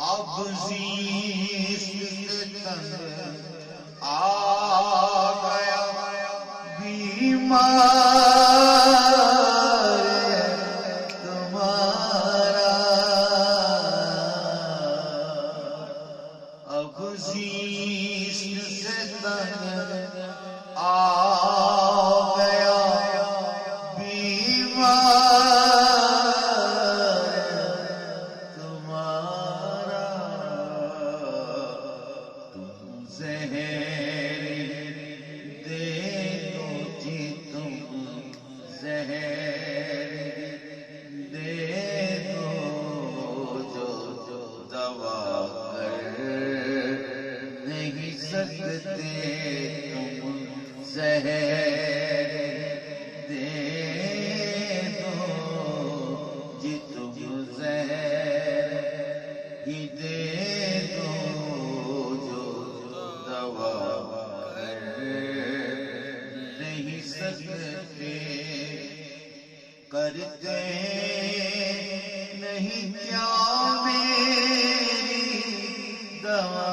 اب زیست تن آ گیا بیمار تمہارا، اب زیست تن آ گیا بیمار تمہارا، تم زہر دے دو جی، تم زہر دے دو جو دوا کر نہیں سکتے، تم زہر دے دو جی، تم زہر ہی دے دو جو دوا کر نہیں سکتے، کرتے نہیں کیا میری دوا